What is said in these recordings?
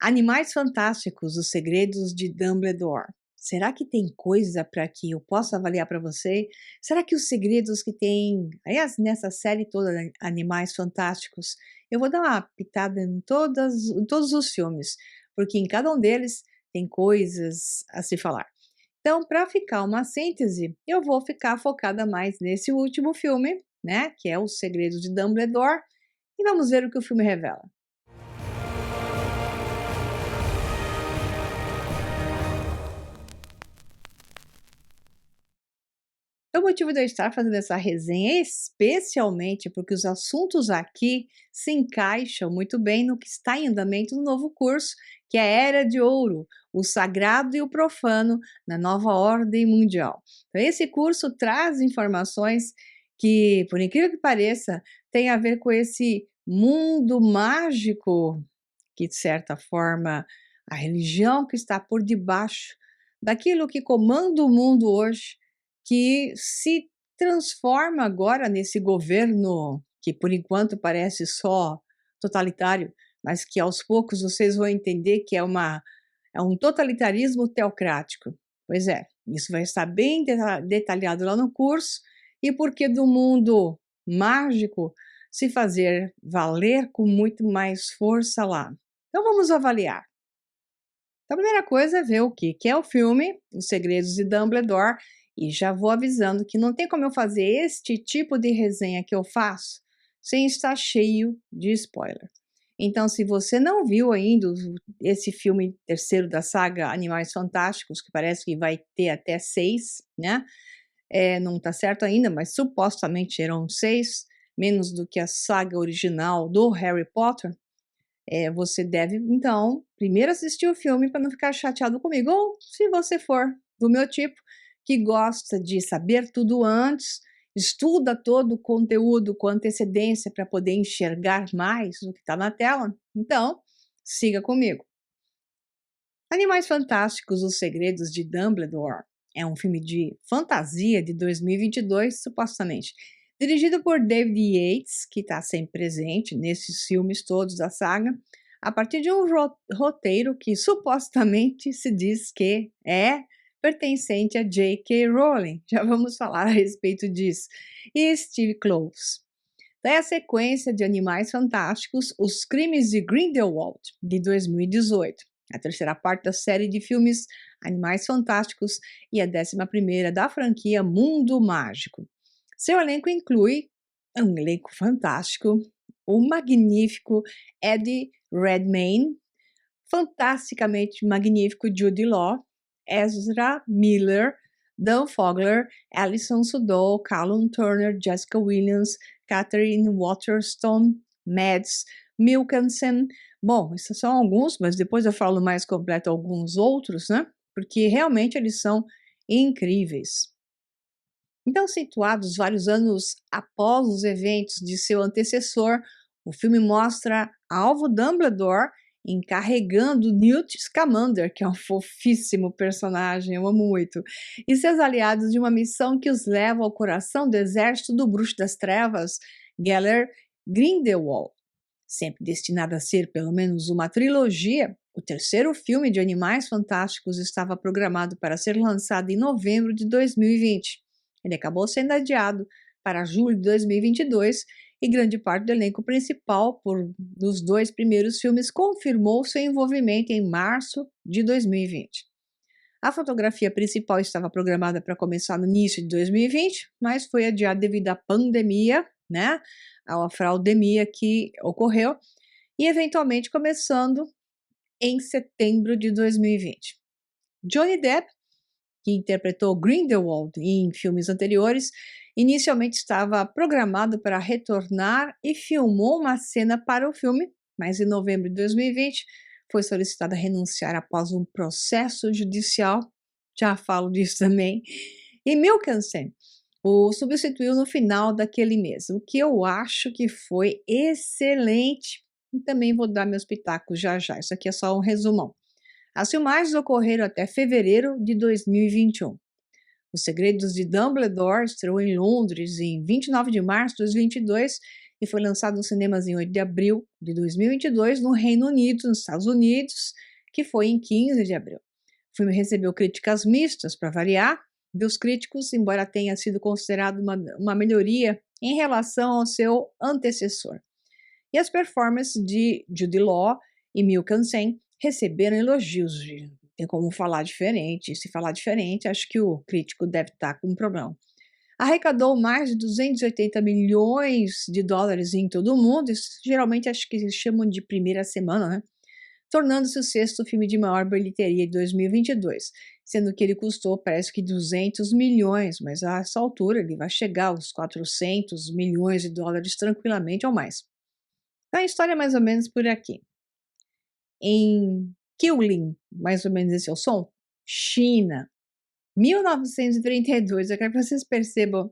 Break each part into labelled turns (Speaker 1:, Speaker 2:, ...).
Speaker 1: Animais Fantásticos, Os Segredos de Dumbledore. Será que tem coisa para que eu possa avaliar para você? Será que os segredos que tem, aliás, nessa série toda, Animais Fantásticos, eu vou dar uma pitada em todos os filmes, porque em cada um deles tem coisas a se falar. Então, para ficar uma síntese, eu vou ficar focada mais nesse último filme, né, que é Os Segredos de Dumbledore, e vamos ver o que o filme revela. O motivo de eu estar fazendo essa resenha é especialmente porque os assuntos aqui se encaixam muito bem no que está em andamento no novo curso, que é a Era de Ouro, o Sagrado e o Profano na Nova Ordem Mundial. Então, esse curso traz informações que, por incrível que pareça, tem a ver com esse mundo mágico que, de certa forma, a religião que está por debaixo daquilo que comanda o mundo hoje, que se transforma agora nesse governo que, por enquanto, parece só totalitário, mas que aos poucos vocês vão entender que é um totalitarismo teocrático. Pois é, isso vai estar bem detalhado lá no curso, e porque do mundo mágico se fazer valer com muito mais força lá. Então vamos avaliar. Então, a primeira coisa é ver o que é o filme, Os Segredos de Dumbledore, e já vou avisando que não tem como eu fazer este tipo de resenha que eu faço sem estar cheio de spoiler. Então, se você não viu ainda esse filme terceiro da saga Animais Fantásticos, que parece que vai ter até 6, né? Não tá certo ainda, mas supostamente eram 6, menos do que a saga original do Harry Potter. Você deve, então, primeiro assistir o filme para não ficar chateado comigo. Ou, se você for do meu tipo, que gosta de saber tudo antes, estuda todo o conteúdo com antecedência para poder enxergar mais o que está na tela, então, siga comigo. Animais Fantásticos, Os Segredos de Dumbledore é um filme de fantasia de 2022, supostamente. Dirigido por David Yates, que está sempre presente nesses filmes todos da saga, a partir de um roteiro que supostamente se diz que é pertencente a J.K. Rowling. Já vamos falar a respeito disso. E Steve Kloves. Daí a sequência de Animais Fantásticos, Os Crimes de Grindelwald, de 2018. A terceira parte da série de filmes Animais Fantásticos e a 11ª da franquia Mundo Mágico. Seu elenco inclui um elenco fantástico, o magnífico Eddie Redmayne, fantasticamente magnífico Jude Law, Ezra Miller, Dan Fogler, Alison Sudol, Callum Turner, Jessica Williams, Catherine Waterston, Mads Mikkelsen. Bom, esses são alguns, mas depois eu falo mais completo alguns outros, né? Porque realmente eles são incríveis. Então, situados vários anos após os eventos de seu antecessor, o filme mostra Alvo Dumbledore encarregando Newt Scamander, que é um fofíssimo personagem, eu amo muito, e seus aliados de uma missão que os leva ao coração do exército do Bruxo das Trevas, Gellert Grindelwald. Sempre destinado a ser pelo menos uma trilogia, o terceiro filme de Animais Fantásticos estava programado para ser lançado em novembro de 2020. Ele acabou sendo adiado para julho de 2022 e grande parte do elenco principal dos dois primeiros filmes confirmou seu envolvimento em março de 2020. A fotografia principal estava programada para começar no início de 2020, mas foi adiada devido à pandemia, né? A fraudemia que ocorreu, e eventualmente começando em setembro de 2020. Johnny Depp, que interpretou Grindelwald em filmes anteriores, inicialmente estava programado para retornar e filmou uma cena para o filme, mas em novembro de 2020 foi solicitado a renunciar após um processo judicial, já falo disso também, e Mikkelsen o substituiu no final daquele mês, o que eu acho que foi excelente, e também vou dar meus pitacos já já, isso aqui é só um resumão. As filmagens ocorreram até fevereiro de 2021. Os Segredos de Dumbledore estreou em Londres em 29 de março de 2022 e foi lançado nos cinemas em 8 de abril de 2022 no Reino Unido, nos Estados Unidos, que foi em 15 de abril. O filme recebeu críticas mistas, para variar, dos críticos, embora tenha sido considerado uma melhoria em relação ao seu antecessor. E as performances de Jude Law e Milk Sen receberam elogios. Tem como falar diferente. Se falar diferente, acho que o crítico deve estar com um problema. Arrecadou mais de 280 milhões de dólares em todo o mundo. Isso, geralmente acho que eles chamam de primeira semana, né? Tornando-se o sexto filme de maior bilheteria de 2022, sendo que ele custou, parece que 200 milhões, mas a essa altura ele vai chegar aos 400 milhões de dólares tranquilamente ou mais. Então a história é mais ou menos por aqui. Em Killing, mais ou menos esse é o som, China, 1932, eu quero que vocês percebam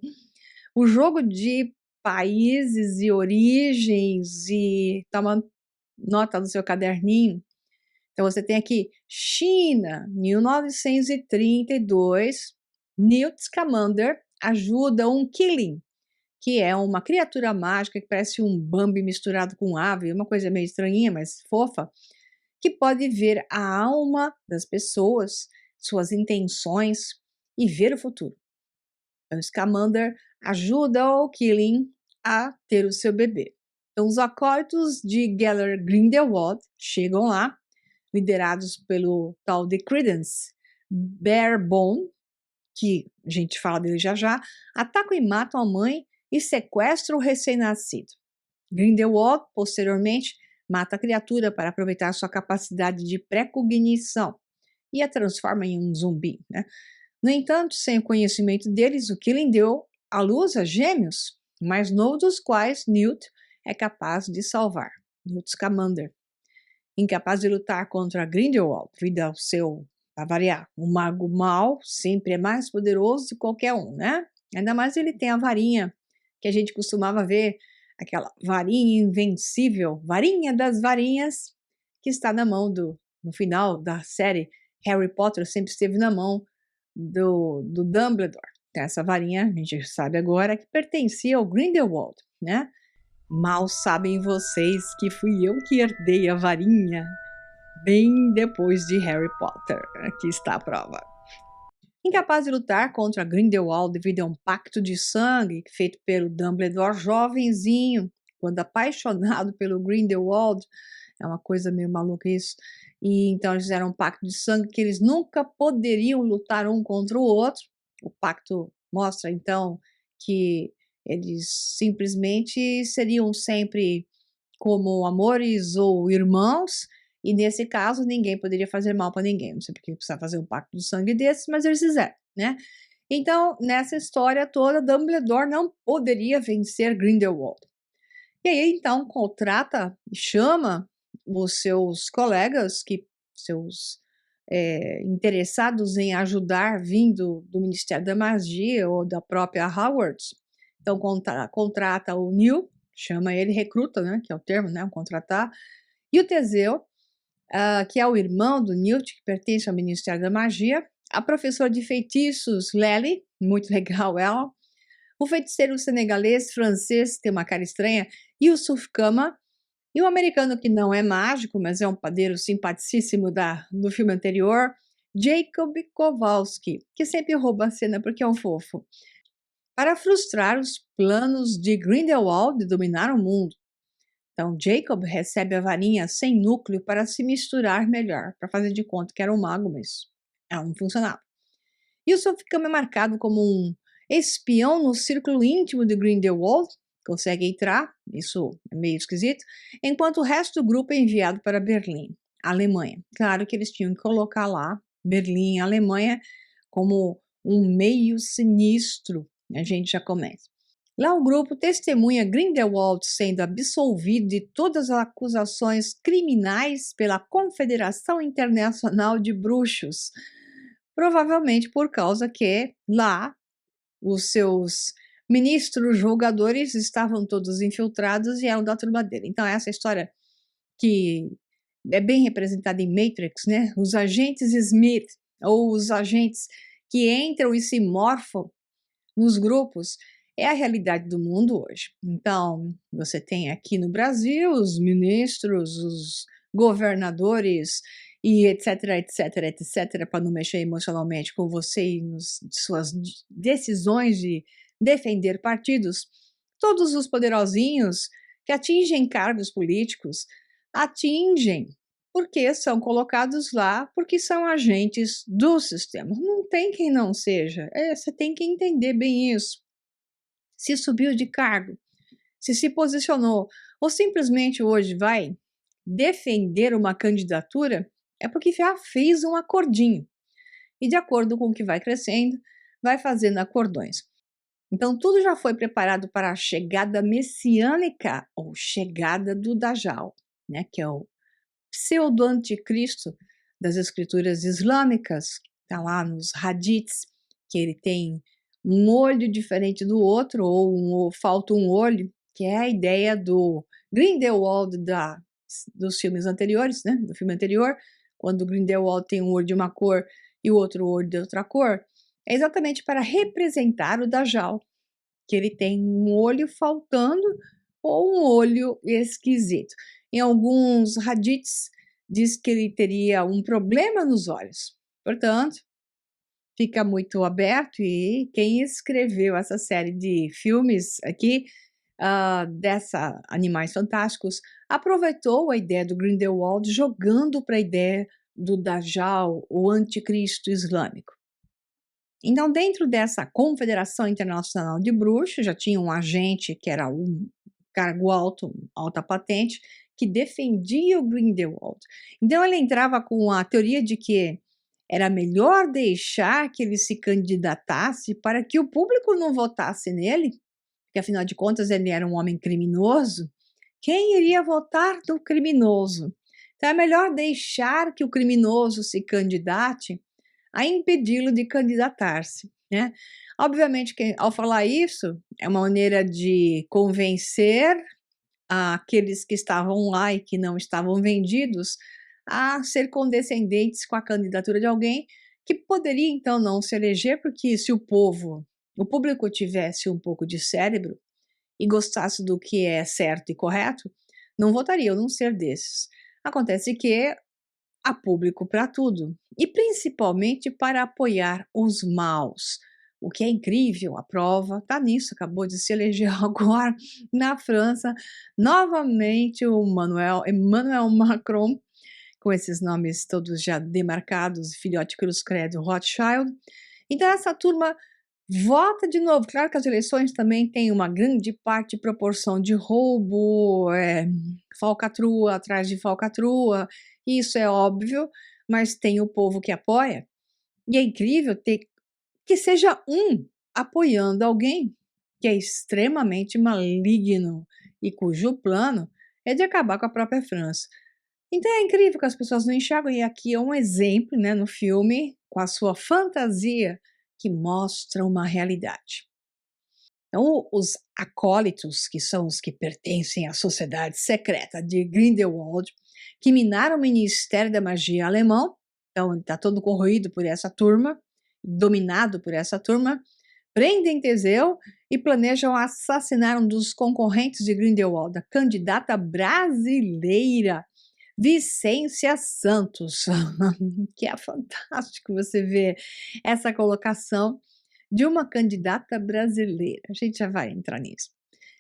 Speaker 1: o jogo de países e origens e toma nota no seu caderninho. Então você tem aqui China, 1932, Newt Scamander ajuda um Killing, que é uma criatura mágica que parece um Bambi misturado com ave, uma coisa meio estranhinha, mas fofa, que pode ver a alma das pessoas, suas intenções e ver o futuro. Então, Scamander ajuda o Killing a ter o seu bebê. Então, os acólitos de Geller Grindelwald chegam lá, liderados pelo tal de Credence Barebone, que a gente fala dele já já, atacam e matam a mãe e sequestram o recém-nascido. Grindelwald, posteriormente, mata a criatura para aproveitar sua capacidade de precognição e a transforma em um zumbi, né? No entanto, sem o conhecimento deles, o Killing deu à luz a gêmeos, o mais novo dos quais, Newt, é capaz de salvar. Newt Scamander. Incapaz de lutar contra Grindelwald, devido ao seu, para variar, o mago mau sempre é mais poderoso de qualquer um, né? Ainda mais ele tem a varinha, que a gente costumava ver, aquela varinha invencível, varinha das varinhas, que está na mão no final da série, Harry Potter sempre esteve na mão do Dumbledore. Então, essa varinha, a gente sabe agora, que pertencia ao Grindelwald, né? Mal sabem vocês que fui eu que herdei a varinha bem depois de Harry Potter. Aqui está a prova. Incapaz de lutar contra Grindelwald devido a um pacto de sangue feito pelo Dumbledore jovenzinho, quando apaixonado pelo Grindelwald, é uma coisa meio maluca isso, e então eles fizeram um pacto de sangue que eles nunca poderiam lutar um contra o outro. O pacto mostra então que eles simplesmente seriam sempre como amores ou irmãos, e nesse caso ninguém poderia fazer mal para ninguém. Não sei porque precisava fazer um pacto de sangue desses, mas eles fizeram, né? Então, nessa história toda, Dumbledore não poderia vencer Grindelwald. E aí, então, contrata e chama os seus colegas, seus interessados em ajudar, vindo do Ministério da Magia ou da própria Hogwarts. Então, contrata o Neil, chama ele, recruta, né, que é o termo, né, contratar, e o Teseu, que é o irmão do Newt, que pertence ao Ministério da Magia, a professora de feitiços, Lely, muito legal ela, o feiticeiro senegalês, francês, tem uma cara estranha, Yusuf Kama, e o americano que não é mágico, mas é um padeiro simpaticíssimo do filme anterior, Jacob Kowalski, que sempre rouba a cena porque é um fofo, para frustrar os planos de Grindelwald de dominar o mundo. Então, Jacob recebe a varinha sem núcleo para se misturar melhor, para fazer de conta que era um mago, mas ela não funcionava. Yusuf Kama é marcado como um espião no círculo íntimo de Grindelwald, consegue entrar, isso é meio esquisito, enquanto o resto do grupo é enviado para Berlim, Alemanha. Claro que eles tinham que colocar lá Berlim, Alemanha, como um meio sinistro, a gente já começa. Lá o grupo testemunha Grindelwald sendo absolvido de todas as acusações criminais pela Confederação Internacional de Bruxos, provavelmente por causa que lá os seus ministros julgadores estavam todos infiltrados e eram da turma dele. Então essa história que é bem representada em Matrix, né? Os agentes Smith, ou os agentes que entram e se morfam nos grupos, é a realidade do mundo hoje. Então, você tem aqui no Brasil os ministros, os governadores e etc, etc, etc, para não mexer emocionalmente com você e nas suas decisões de defender partidos, todos os poderosinhos que atingem cargos políticos, atingem porque são colocados lá, porque são agentes do sistema. Não tem quem não seja. Você tem que entender bem isso. Se subiu de cargo, se posicionou, ou simplesmente hoje vai defender uma candidatura, é porque já fez um acordinho. E de acordo com o que vai crescendo, vai fazendo acordões. Então, tudo já foi preparado para a chegada messiânica, ou chegada do Dajjal, né, que é o pseudo-anticristo das escrituras islâmicas, está lá nos hadiths, que ele tem um olho diferente do outro, ou falta um olho, que é a ideia do Grindelwald dos filmes anteriores, né, do filme anterior, quando o Grindelwald tem um olho de uma cor e o outro olho de outra cor, é exatamente para representar o Dajjal, que ele tem um olho faltando ou um olho esquisito. Em alguns hadiths diz que ele teria um problema nos olhos. Portanto, fica muito aberto e quem escreveu essa série de filmes aqui, dessa Animais Fantásticos, aproveitou a ideia do Grindelwald jogando para a ideia do Dajjal, o anticristo islâmico. Então, dentro dessa Confederação Internacional de Bruxos, já tinha um agente que era um cargo alto, alta patente, que defendia o Grindelwald. Então, ele entrava com a teoria de que era melhor deixar que ele se candidatasse para que o público não votasse nele, porque afinal de contas ele era um homem criminoso. Quem iria votar no criminoso? Então, é melhor deixar que o criminoso se candidate a impedi-lo de candidatar-se, né? Obviamente que ao falar isso, é uma maneira de convencer aqueles que estavam lá e que não estavam vendidos a ser condescendentes com a candidatura de alguém que poderia então não se eleger, porque se o público tivesse um pouco de cérebro e gostasse do que é certo e correto, não votariam num ser desses. Acontece que há público para tudo, e principalmente para apoiar os maus. O que é incrível, a prova está nisso, acabou de se eleger agora na França, novamente o Emmanuel Macron, com esses nomes todos já demarcados, filhote Cruz Credo Rothschild. Então essa turma vota de novo. Claro que as eleições também têm uma grande parte proporção de roubo, falcatrua atrás de falcatrua, isso é óbvio, mas tem o povo que apoia. E é incrível ter que seja um apoiando alguém que é extremamente maligno e cujo plano é de acabar com a própria França. Então é incrível que as pessoas não enxergam, e aqui é um exemplo, né, no filme, com a sua fantasia, que mostra uma realidade. Então, os acólitos, que são os que pertencem à sociedade secreta de Grindelwald, que minaram o Ministério da Magia alemão, então ele está todo corroído por essa turma, dominado por essa turma, prendem Teseu e planejam assassinar um dos concorrentes de Grindelwald, a candidata brasileira, Vicência Santos, que é fantástico você ver essa colocação de uma candidata brasileira. A gente já vai entrar nisso.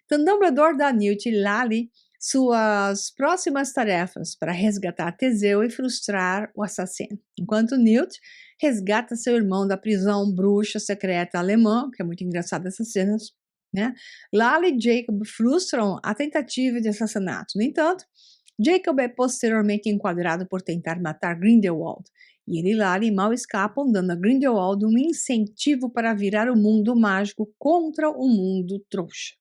Speaker 1: Então, Dumbledore dá a Newt e Lally suas próximas tarefas para resgatar Teseu e frustrar o assassino, enquanto Newt resgata seu irmão da prisão bruxa secreta alemã, que é muito engraçado essas cenas, né? Lally e Jacob frustram a tentativa de assassinato. No entanto, Jacob é posteriormente enquadrado por tentar matar Grindelwald, e ele e Lally mal escapam, dando a Grindelwald um incentivo para virar o mundo mágico contra o mundo trouxa.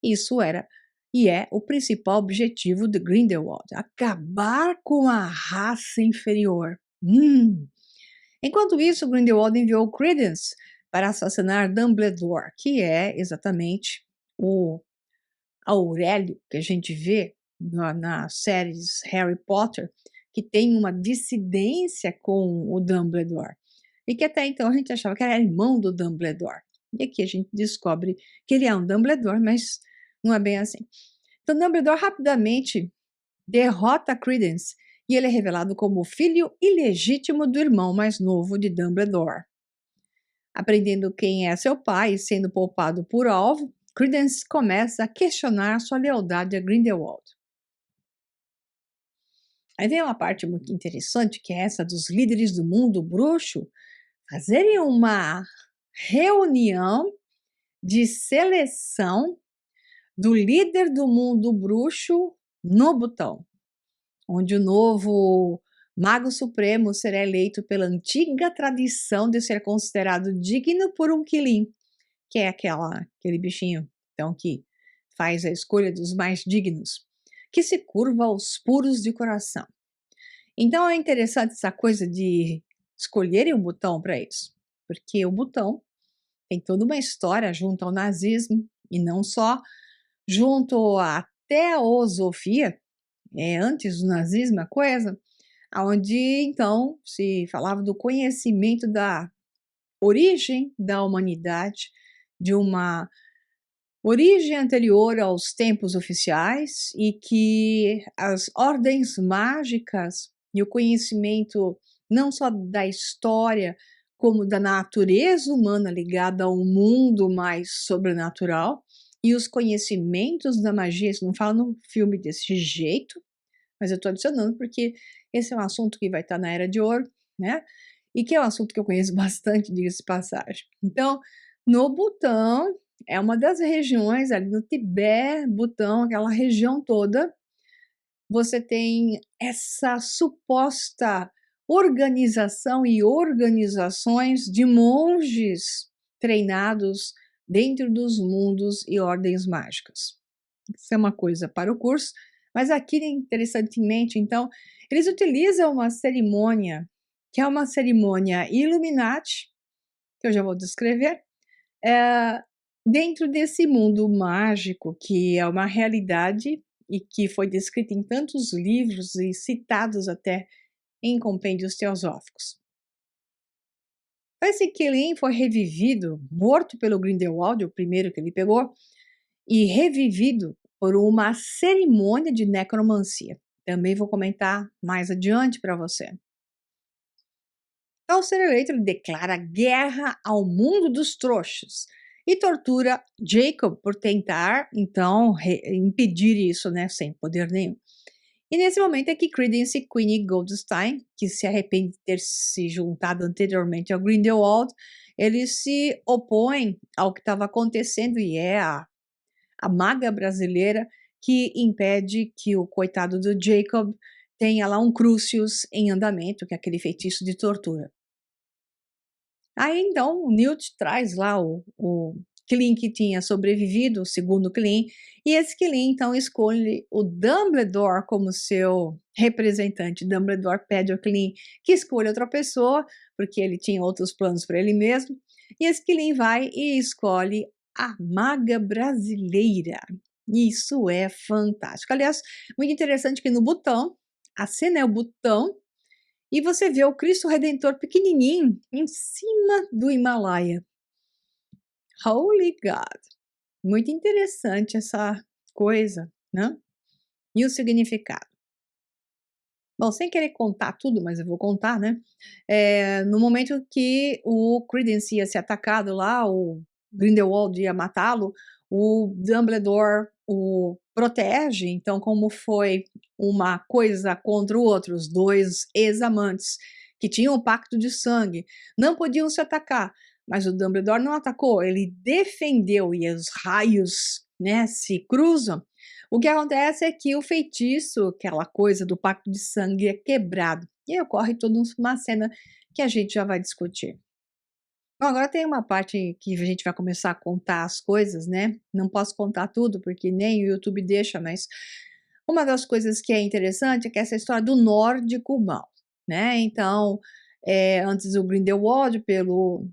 Speaker 1: Isso era e é o principal objetivo de Grindelwald, acabar com a raça inferior. Enquanto isso, Grindelwald enviou Credence para assassinar Dumbledore, que é exatamente o Aurélio que a gente vê nas séries Harry Potter, que tem uma dissidência com o Dumbledore, e que até então a gente achava que era irmão do Dumbledore. E aqui a gente descobre que ele é um Dumbledore, mas não é bem assim. Então Dumbledore rapidamente derrota Credence e ele é revelado como o filho ilegítimo do irmão mais novo de Dumbledore. Aprendendo quem é seu pai e sendo poupado por alvo, Credence começa a questionar sua lealdade a Grindelwald. Aí vem uma parte muito interessante, que é essa dos líderes do mundo bruxo fazerem uma reunião de seleção do líder do mundo bruxo no Butão, onde o novo Mago Supremo será eleito pela antiga tradição de ser considerado digno por um Quilin, que é aquele bichinho então, que faz a escolha dos mais dignos, que se curva aos puros de coração. Então é interessante essa coisa de escolherem o Butão para isso, porque o Butão tem toda uma história junto ao nazismo, e não só, junto à teosofia, antes do nazismo a coisa, onde então se falava do conhecimento da origem da humanidade, de uma origem anterior aos tempos oficiais, e que as ordens mágicas e o conhecimento não só da história, como da natureza humana ligada ao mundo mais sobrenatural, e os conhecimentos da magia, isso não fala no filme desse jeito, mas eu estou adicionando porque esse é um assunto que vai estar na Era de Ouro, né? E que é um assunto que eu conheço bastante, diga-se de passagem. Então, no Butão, é uma das regiões ali no Tibete, Butão, aquela região toda, você tem essa suposta organização e organizações de monges treinados dentro dos mundos e ordens mágicas. Isso é uma coisa para o curso, mas aqui, interessantemente, então, eles utilizam uma cerimônia, que é uma cerimônia Illuminati, que eu já vou descrever, dentro desse mundo mágico, que é uma realidade e que foi descrita em tantos livros e citados até em compêndios teosóficos. Esse Quilin foi revivido, morto pelo Grindelwald, o primeiro que ele pegou, e revivido por uma cerimônia de necromancia. Também vou comentar mais adiante para você. Ao ser eleito, ele declara guerra ao mundo dos trouxas e tortura Jacob por tentar, então, impedir isso, né, sem poder nenhum. E nesse momento é que Credence e Queenie Goldstein, que se arrepende de ter se juntado anteriormente ao Grindelwald, eles se opõem ao que estava acontecendo e é a maga brasileira que impede que o coitado do Jacob tenha lá um Crucius em andamento, que é aquele feitiço de tortura. Aí então o Newt traz lá o Quilin que tinha sobrevivido, o segundo Quilin, e esse Quilin então escolhe o Dumbledore como seu representante. Dumbledore pede ao Quilin que escolha outra pessoa, porque ele tinha outros planos para ele mesmo, e esse Quilin vai e escolhe a maga brasileira. Isso é fantástico. Aliás, muito interessante que no Butão, a cena é o Butão, e você vê o Cristo Redentor pequenininho em cima do Himalaia. Holy God! Muito interessante essa coisa, né? E o significado. Bom, sem querer contar tudo, mas eu vou contar, né? No momento que o Credence ia ser atacado lá, o Grindelwald ia matá-lo, o Dumbledore o protege. Então, como foi uma coisa contra o outro, os dois ex-amantes que tinham um pacto de sangue, não podiam se atacar, mas o Dumbledore não atacou, ele defendeu, e os raios, né, se cruzam. O que acontece é que o feitiço, aquela coisa do pacto de sangue, é quebrado. E aí ocorre toda uma cena que a gente já vai discutir. Bom, agora tem uma parte que a gente vai começar a contar as coisas, né? Não posso contar tudo, porque nem o YouTube deixa, mas uma das coisas que é interessante é que essa história do nórdico mal, né? Então, antes o Grindelwald pelo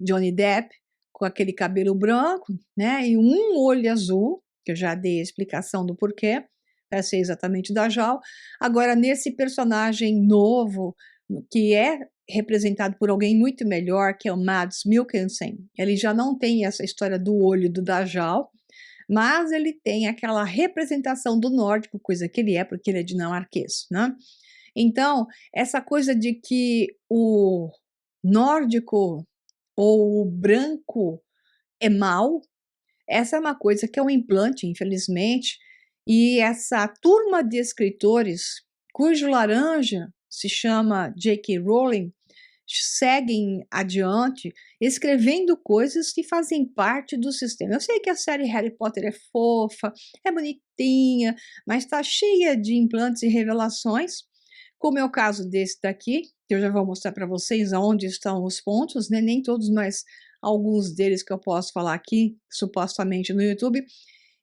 Speaker 1: Johnny Depp, com aquele cabelo branco, né? E um olho azul, que eu já dei a explicação do porquê, para ser exatamente da Jal. Agora, nesse personagem novo, que é representado por alguém muito melhor, que é o Mads Mikkelsen. Ele já não tem essa história do olho do Dajjal, mas ele tem aquela representação do nórdico, coisa que ele é, porque ele é dinamarquês, né? Então, essa coisa de que o nórdico ou o branco é mau, essa é uma coisa que é um implante, infelizmente, e essa turma de escritores, cujo laranja se chama J.K. Rowling, seguem adiante escrevendo coisas que fazem parte do sistema. Eu sei que a série Harry Potter é fofa, é bonitinha, mas está cheia de implantes e revelações, como é o caso desse daqui, que eu já vou mostrar para vocês aonde estão os pontos, né? Nem todos, mas alguns deles que eu posso falar aqui, supostamente no YouTube.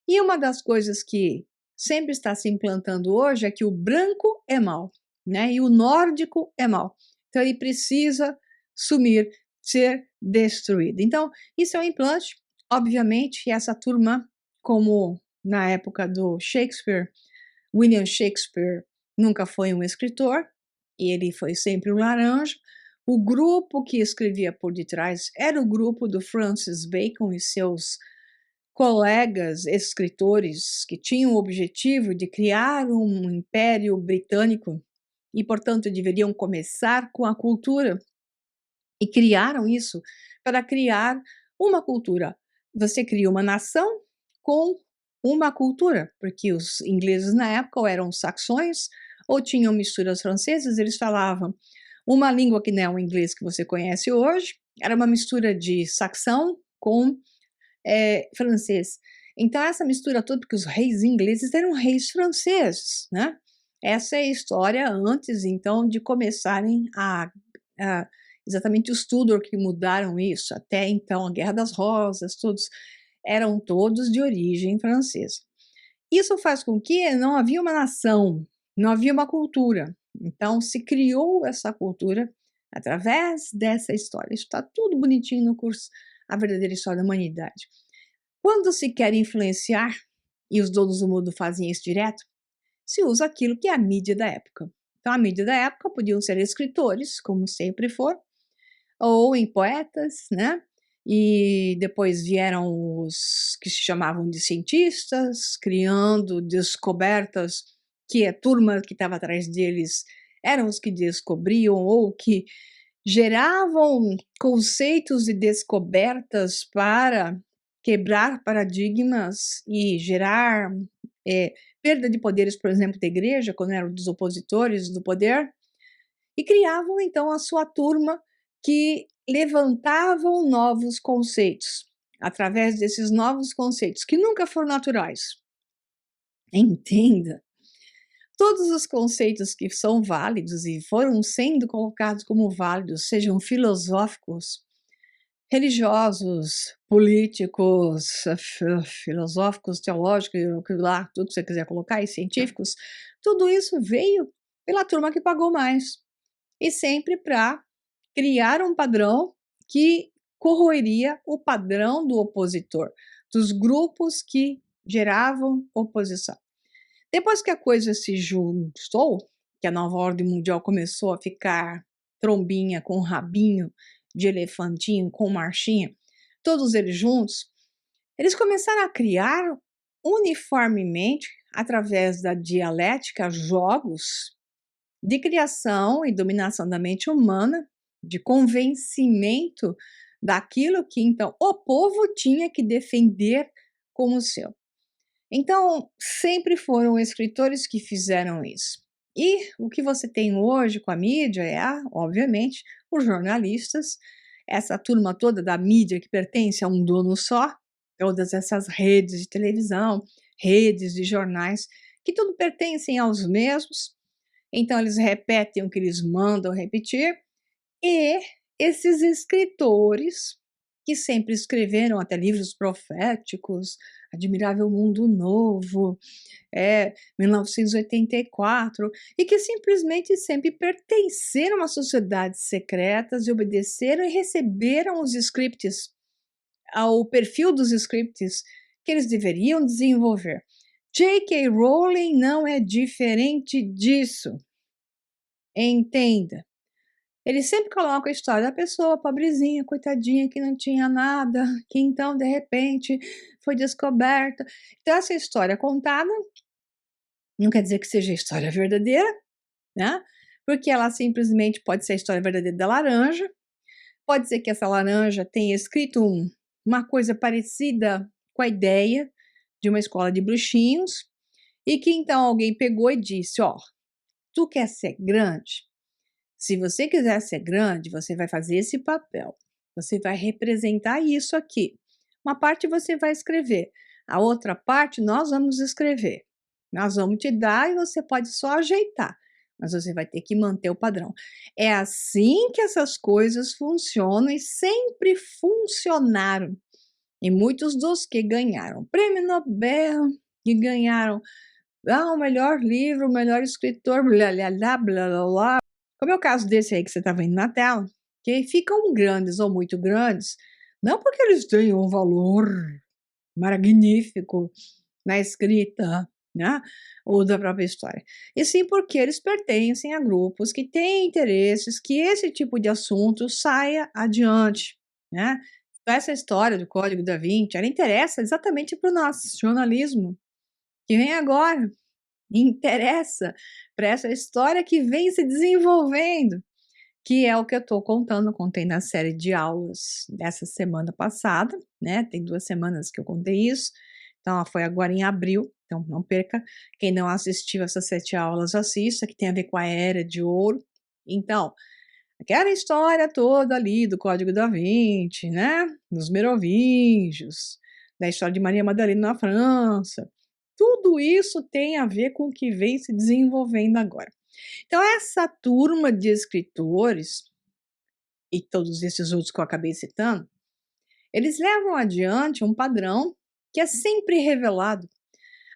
Speaker 1: E uma das coisas que sempre está se implantando hoje é que o branco é mau, né? E o nórdico é mau. Então ele precisa sumir, ser destruído. Então, isso é um implante, obviamente, e essa turma, como na época do Shakespeare, William Shakespeare nunca foi um escritor, e ele foi sempre um laranja. O grupo que escrevia por detrás era o grupo do Francis Bacon e seus colegas escritores que tinham o objetivo de criar um império britânico e, portanto, deveriam começar com a cultura. E criaram isso para criar uma cultura. Você cria uma nação com uma cultura, porque os ingleses na época ou eram saxões ou tinham misturas francesas, eles falavam uma língua que não é o inglês que você conhece hoje, era uma mistura de saxão com francês. Então, essa mistura toda, porque os reis ingleses eram reis franceses, né? Essa é a história antes, então, de começarem a exatamente os Tudor que mudaram isso. Até então, a Guerra das Rosas, todos eram todos de origem francesa. Isso faz com que não havia uma nação, não havia uma cultura. Então, se criou essa cultura através dessa história. Isso está tudo bonitinho no curso A Verdadeira História da Humanidade. Quando se quer influenciar, e os donos do mundo fazem isso direto, se usa aquilo que é a mídia da época. Então, a mídia da época podiam ser escritores, como sempre for, ou em poetas, né? E depois vieram os que se chamavam de cientistas, criando descobertas que a turma que estava atrás deles eram os que descobriam ou que geravam conceitos e descobertas para quebrar paradigmas e gerar perda de poderes, por exemplo, da igreja, quando eram dos opositores do poder, e criavam então a sua turma que levantavam novos conceitos, através desses novos conceitos, que nunca foram naturais. Entenda, todos os conceitos que são válidos e foram sendo colocados como válidos, sejam filosóficos, religiosos, políticos, filosóficos, teológicos, lá, tudo que você quiser colocar, e científicos, tudo isso veio pela turma que pagou mais. E sempre para criar um padrão que corroeria o padrão do opositor, dos grupos que geravam oposição. Depois que a coisa se juntou, que a nova ordem mundial começou a ficar trombinha com rabinho de elefantinho, com marchinha, todos eles juntos, eles começaram a criar uniformemente, através da dialética, jogos de criação e dominação da mente humana, de convencimento daquilo que então o povo tinha que defender como seu. Então, sempre foram escritores que fizeram isso. E o que você tem hoje com a mídia é, obviamente, os jornalistas, essa turma toda da mídia que pertence a um dono só, todas essas redes de televisão, redes de jornais, que tudo pertencem aos mesmos. Então, eles repetem o que eles mandam repetir, e esses escritores, que sempre escreveram até livros proféticos, Admirável Mundo Novo, 1984, e que simplesmente sempre pertenceram a sociedades secretas e obedeceram e receberam os scripts, ao perfil dos scripts que eles deveriam desenvolver. J.K. Rowling não é diferente disso. Entenda. Eles sempre colocam a história da pessoa pobrezinha, coitadinha, que não tinha nada, que então, de repente, foi descoberta. Então essa história contada não quer dizer que seja a história verdadeira, né, porque ela simplesmente pode ser a história verdadeira da laranja, pode ser que essa laranja tenha escrito uma coisa parecida com a ideia de uma escola de bruxinhos, e que então alguém pegou e disse: "Ó, tu quer ser grande? Se você quiser ser grande, você vai fazer esse papel, você vai representar isso aqui. Uma parte você vai escrever, a outra parte nós vamos escrever. Nós vamos te dar e você pode só ajeitar, mas você vai ter que manter o padrão". É assim que essas coisas funcionam e sempre funcionaram. E muitos dos que ganharam prêmio Nobel, que ganharam o melhor livro, o melhor escritor, blá blá blá blá blá blá, como é o caso desse aí que você está vendo na tela, que ficam grandes ou muito grandes, não porque eles tenham um valor magnífico na escrita, né, ou da própria história, e sim porque eles pertencem a grupos que têm interesses que esse tipo de assunto saia adiante, né. Então essa história do Código da Vinci, ela interessa exatamente para o nosso jornalismo, que vem agora, interessa para essa história que vem se desenvolvendo, que é o que eu estou contando. Eu contei na série de aulas dessa semana passada, né, tem 2 semanas que eu contei isso, então foi agora em abril, então não perca. Quem não assistiu essas 7 aulas, assista, que tem a ver com a Era de Ouro. Então, aquela história toda ali do Código da Vinci, né, dos merovingios, da história de Maria Madalena na França, tudo isso tem a ver com o que vem se desenvolvendo agora. Então essa turma de escritores, e todos esses outros que eu acabei citando, eles levam adiante um padrão que é sempre revelado.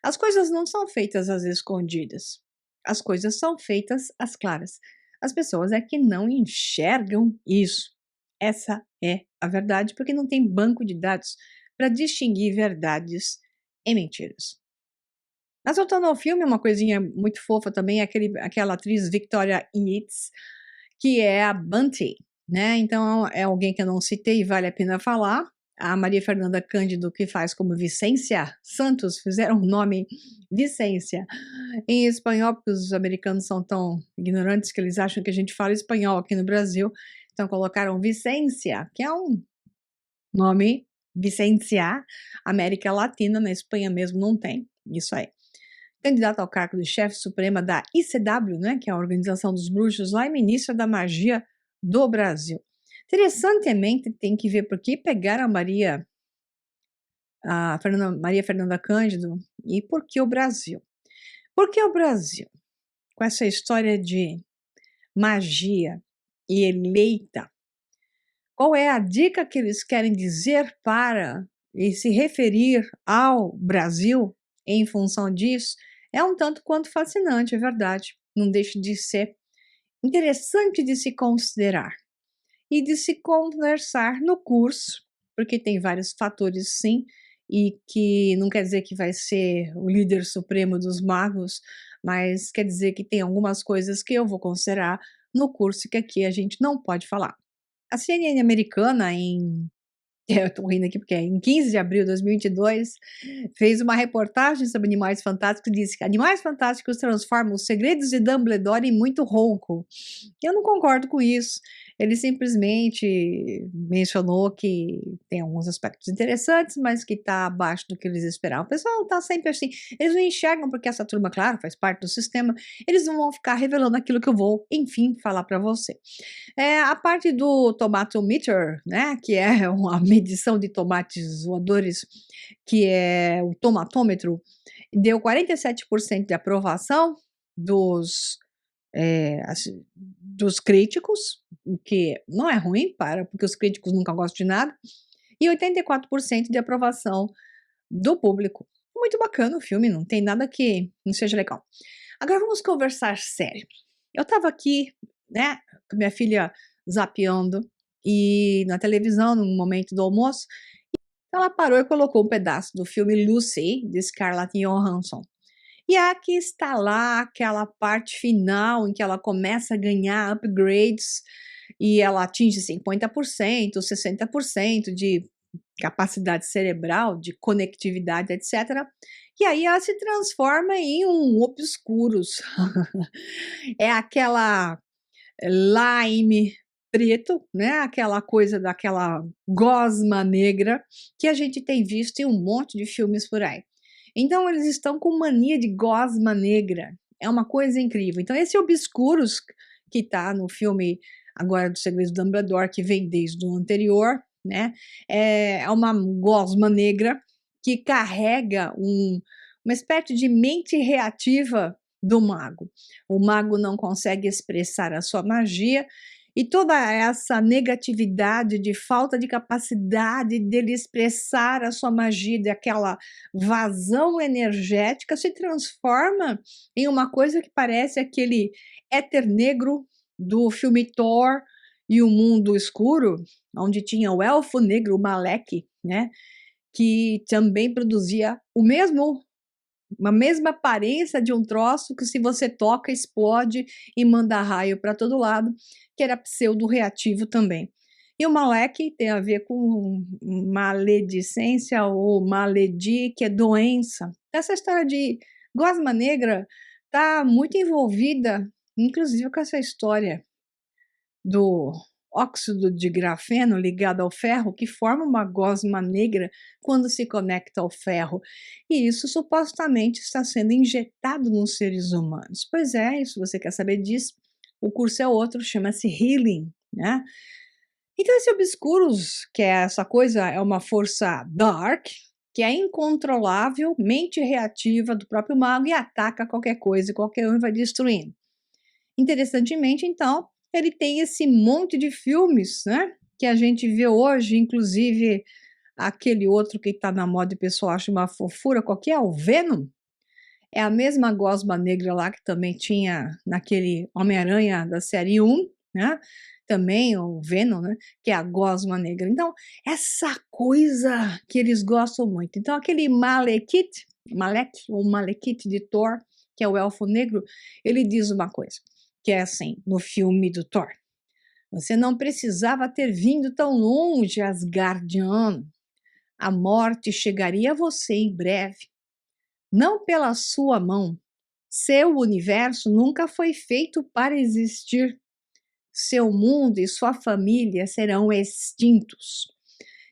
Speaker 1: As coisas não são feitas às escondidas, as coisas são feitas às claras. As pessoas é que não enxergam isso. Essa é a verdade, porque não tem banco de dados para distinguir verdades e mentiras. Mas voltando ao filme, uma coisinha muito fofa também é aquela atriz Victoria Yates, que é a Bunty, né, então é alguém que eu não citei e vale a pena falar. A Maria Fernanda Cândido, que faz como Vicência Santos, fizeram o nome Vicência em espanhol, porque os americanos são tão ignorantes que eles acham que a gente fala espanhol aqui no Brasil, então colocaram Vicência, que é um nome Vicência, América Latina, na Espanha mesmo não tem, isso aí. Candidata ao cargo de chefe suprema da ICW, né, que é a Organização dos Bruxos lá e ministra da Magia do Brasil. Interessantemente, tem que ver por que pegaram Maria Fernanda Cândido e por que o Brasil. Por que o Brasil? Com essa história de magia e eleita, qual é a dica que eles querem dizer para e se referir ao Brasil em função disso? É um tanto quanto fascinante, é verdade. Não deixa de ser interessante de se considerar e de se conversar no curso, porque tem vários fatores, sim, e que não quer dizer que vai ser o líder supremo dos magos, mas quer dizer que tem algumas coisas que eu vou considerar no curso que aqui a gente não pode falar. A CNN americana, eu tô rindo aqui porque em 15 de abril de 2022, fez uma reportagem sobre Animais Fantásticos e disse que Animais Fantásticos transformam os segredos de Dumbledore em muito ronco. Eu não concordo com isso. Ele simplesmente mencionou que tem alguns aspectos interessantes, mas que está abaixo do que eles esperavam. O pessoal está sempre assim, eles não enxergam porque essa turma, claro, faz parte do sistema, eles não vão ficar revelando aquilo que eu vou, enfim, falar para você. A parte do tomatometer, né, que é uma medição de tomates voadores, que é o tomatômetro, deu 47% de aprovação dos, assim, dos críticos, o que não é ruim, porque os críticos nunca gostam de nada, e 84% de aprovação do público. Muito bacana o filme, não tem nada que não seja legal. Agora vamos conversar sério. Eu estava aqui, né, com minha filha zapeando e na televisão, no momento do almoço, ela parou e colocou um pedaço do filme Lucy, de Scarlett Johansson. E aqui está lá aquela parte final em que ela começa a ganhar upgrades e ela atinge 50%, 60% de capacidade cerebral, de conectividade, etc. E aí ela se transforma em um obscuros. É aquela lime preto, né? Aquela coisa daquela gosma negra que a gente tem visto em um monte de filmes por aí. Então eles estão com mania de gosma negra. É uma coisa incrível. Então esse Obscuros que está no filme agora do Segredo do Dumbledore, que vem desde o anterior, né? É uma gosma negra que carrega uma espécie de mente reativa do mago. O mago não consegue expressar a sua magia e toda essa negatividade de falta de capacidade dele expressar a sua magia, daquela vazão energética, se transforma em uma coisa que parece aquele éter negro do filme Thor e o Mundo Escuro, onde tinha o elfo negro, o Malek, né? Que também produzia uma mesma aparência de um troço que se você toca explode e manda raio para todo lado, que era pseudo-reativo também. E o Malek tem a ver com maledicência ou maledi, que é doença. Essa história de gosma negra está muito envolvida, inclusive com essa história do óxido de grafeno ligado ao ferro, que forma uma gosma negra quando se conecta ao ferro. E isso supostamente está sendo injetado nos seres humanos. Pois é, se você quer saber disso, o curso é outro, chama-se Healing, né? Então esse Obscuros, que é essa coisa, é uma força dark, que é incontrolável, mente reativa do próprio mago e ataca qualquer coisa e qualquer um vai destruindo. Interessantemente, então, ele tem esse monte de filmes, né, que a gente vê hoje, inclusive aquele outro que está na moda e o pessoal acha uma fofura, qual que é? O Venom? É a mesma gosma negra lá que também tinha naquele Homem-Aranha da série 1, né? Também o Venom, né? Que é a gosma negra. Então, essa coisa que eles gostam muito. Então, aquele Malek, ou Malekith de Thor, que é o elfo negro, ele diz uma coisa, que é assim, no filme do Thor. Você não precisava ter vindo tão longe, Asgardiano. A morte chegaria a você em breve. Não pela sua mão. Seu universo nunca foi feito para existir. Seu mundo e sua família serão extintos.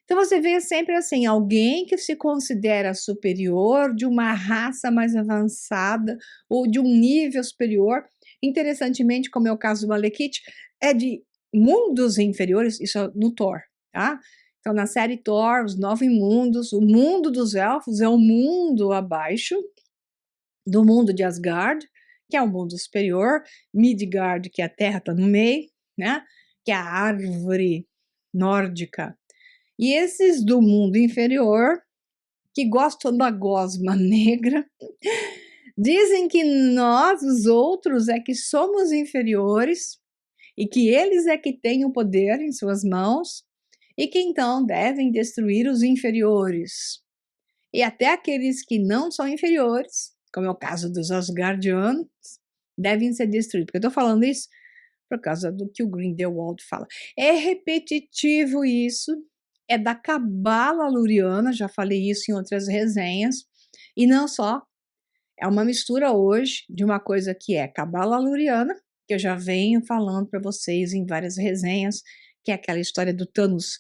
Speaker 1: Então você vê sempre assim, alguém que se considera superior, de uma raça mais avançada ou de um nível superior. Interessantemente, como é o caso do Malekith, é de mundos inferiores, isso é no Thor, tá? Então na série Thor, os 9 mundos, o mundo dos elfos é o mundo abaixo do mundo de Asgard, que é o mundo superior, Midgard, que é a terra está no meio, né? Que é a árvore nórdica. E esses do mundo inferior, que gostam da gosma negra, dizem que nós, os outros, é que somos inferiores e que eles é que têm o poder em suas mãos e que então devem destruir os inferiores. E até aqueles que não são inferiores, como é o caso dos Asgardianos, devem ser destruídos. Porque eu estou falando isso por causa do que o Grindelwald fala. É repetitivo isso, é da cabala luriana, já falei isso em outras resenhas, e não só, é uma mistura hoje de uma coisa que é cabala luriana, que eu já venho falando para vocês em várias resenhas, que é aquela história do Thanos